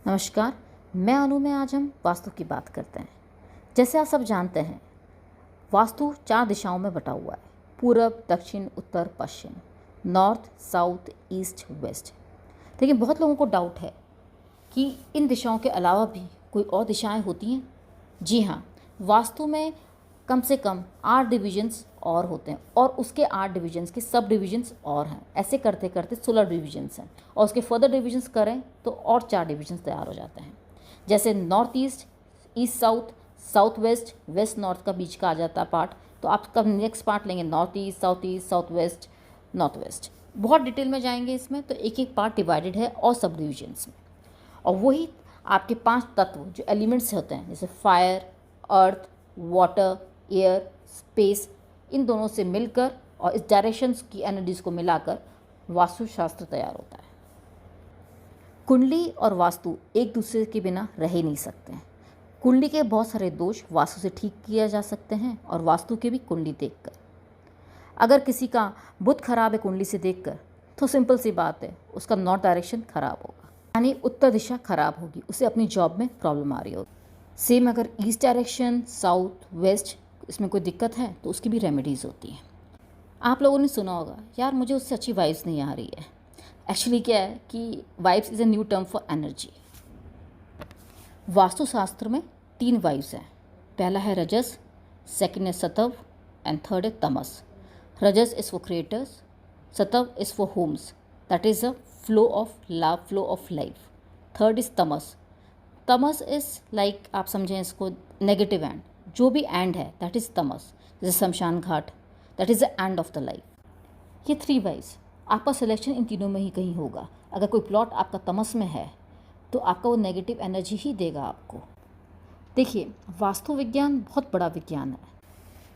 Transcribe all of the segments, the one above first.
नमस्कार, मैं अनु में आज हम वास्तु की बात करते हैं। जैसे आप सब जानते हैं, वास्तु 4 दिशाओं में बटा हुआ है: पूरब, दक्षिण, उत्तर, पश्चिम, नॉर्थ, साउथ, ईस्ट, वेस्ट। लेकिन बहुत लोगों को डाउट है कि इन दिशाओं के अलावा भी कोई और दिशाएं होती हैं। जी हाँ, वास्तु में कम से कम 8 डिविजन्स और होते हैं और उसके 8 डिविजन्स के सब डिविजन्स और हैं। ऐसे करते करते 16 डिविजन्स हैं और उसके फर्दर डिविजन्स करें तो और 4 डिविजन्स तैयार हो जाते हैं। जैसे north east, east south, south west, west north का बीच का आ जाता है पार्ट। तो आप कब नेक्स्ट पार्ट लेंगे north east, south west, north west. बहुत डिटेल में जाएंगे इसमें, तो एक एक पार्ट डिवाइडेड है और सब डिविजन्स में। और वही आपके 5 तत्व जो एलिमेंट्स होते हैं, जैसे फायर, अर्थ, वाटर, एयर, स्पेस, इन दोनों से मिलकर और इस डायरेक्शंस की एनर्जीज को मिलाकर वास्तुशास्त्र तैयार होता है। कुंडली और वास्तु एक दूसरे के बिना रह ही नहीं सकते हैं। कुंडली के बहुत सारे दोष वास्तु से ठीक किया जा सकते हैं और वास्तु के भी कुंडली देखकर। अगर किसी का बुध खराब है कुंडली से देखकर, तो सिंपल सी बात है, उसका नॉर्थ डायरेक्शन खराब होगा, यानी उत्तर दिशा खराब होगी, उसे अपनी जॉब में प्रॉब्लम आ रही होगी। सेम अगर ईस्ट डायरेक्शन, साउथ, वेस्ट, इसमें कोई दिक्कत है तो उसकी भी रेमेडीज़ होती हैं। आप लोगों ने सुना होगा, यार मुझे उससे अच्छी वाइब्स नहीं आ रही है। एक्चुअली क्या है कि vibes is a new term for energy. Vastushastra में 3 वाइब्स हैं। पहला है रजस, सेकंड है सतव एंड थर्ड है tamas. Rajas is for creators, sattva is for homes, that is a flow of love, flow of life. Third is tamas. Tamas is like, आप समझें इसको, नेगेटिव एंड। जो भी एंड है दैट इज़ तमस, जैसे शमशान घाट, that is the end of the life. ये 3 वाइज, आपका सिलेक्शन इन तीनों में ही कहीं होगा। अगर कोई प्लॉट आपका तमस में है तो आपका वो नेगेटिव एनर्जी ही देगा आपको। देखिए, वास्तु विज्ञान बहुत बड़ा विज्ञान है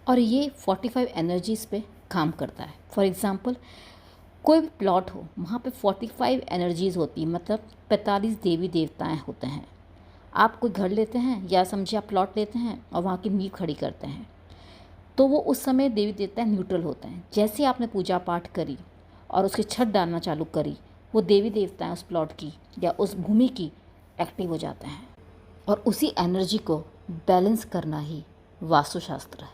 और ये 45 एनर्जीज़ पे काम करता है। फॉर एग्ज़ाम्पल, कोई भी प्लॉट हो, वहाँ पे 45 एनर्जीज़ होती है, मतलब 45 देवी देवताएँ होते हैं। आप कोई घर लेते हैं या समझिए आप प्लॉट लेते हैं और वहाँ की नींव खड़ी करते हैं, तो वो उस समय देवी देवता न्यूट्रल होते हैं। जैसे आपने पूजा पाठ करी और उसकी छत डालना चालू करी, वो देवी देवताएं उस प्लॉट की या उस भूमि की एक्टिव हो जाते हैं और उसी एनर्जी को बैलेंस करना ही वास्तुशास्त्र है।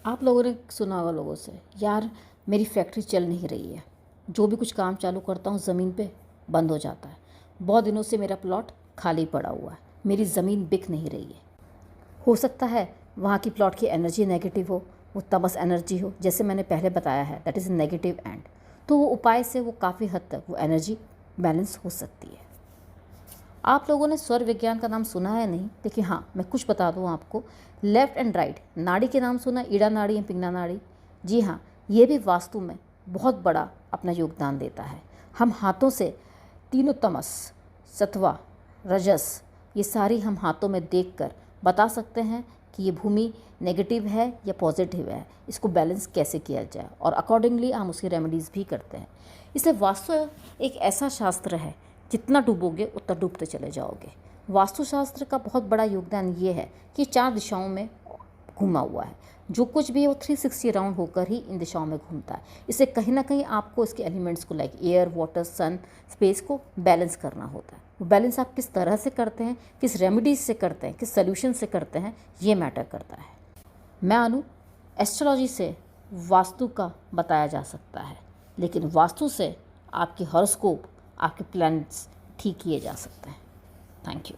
आप लोगों ने सुना होगा लोगों से, यार मेरी फैक्ट्री चल नहीं रही है, जो भी कुछ काम चालू करता हूँ ज़मीन पे बंद हो जाता है, बहुत दिनों से मेरा प्लॉट खाली पड़ा हुआ है, मेरी ज़मीन बिक नहीं रही है। हो सकता है वहाँ की प्लॉट की एनर्जी नेगेटिव हो, वो तमस एनर्जी हो, जैसे मैंने पहले बताया है, दैट इज़ नेगेटिव एंड। तो वो उपाय से वो काफ़ी हद तक वो एनर्जी बैलेंस हो सकती है। आप लोगों ने स्वर विज्ञान का नाम सुना है नहीं, लेकिन हाँ, मैं कुछ बता दूँ आपको। लेफ़्ट एंड राइट नाड़ी के नाम सुना, ईड़ा नाड़ी या पिंगला नाड़ी? जी हाँ, ये भी वास्तु में बहुत बड़ा अपना योगदान देता है। हम हाथों से तीनों तमस, सत्वा, रजस, ये सारी हम हाथों में देखकर बता सकते हैं कि ये भूमि नेगेटिव है या पॉजिटिव है, इसको बैलेंस कैसे किया जाए, और अकॉर्डिंगली हम उसकी रेमेडीज़ भी करते हैं। इसलिए वास्तु एक ऐसा शास्त्र है, जितना डूबोगे उतना डूबते चले जाओगे। वास्तुशास्त्र का बहुत बड़ा योगदान ये है कि 4 दिशाओं में घूमा हुआ है। जो कुछ भी है वो 360 राउंड होकर ही इन दिशाओं में घूमता है। इससे कहीं ना कहीं आपको इसके एलिमेंट्स को, लाइक एयर, वाटर, सन, स्पेस को बैलेंस करना होता है। वो बैलेंस आप किस तरह से करते हैं, किस रेमेडीज से करते हैं, किस सोल्यूशन से करते हैं, ये मैटर करता है। मैं अनु, एस्ट्रोलॉजी से वास्तु का बताया जा सकता है, लेकिन वास्तु से आपके हॉरोस्कोप, आपके प्लैनेट्स ठीक किए जा सकते हैं। Thank you.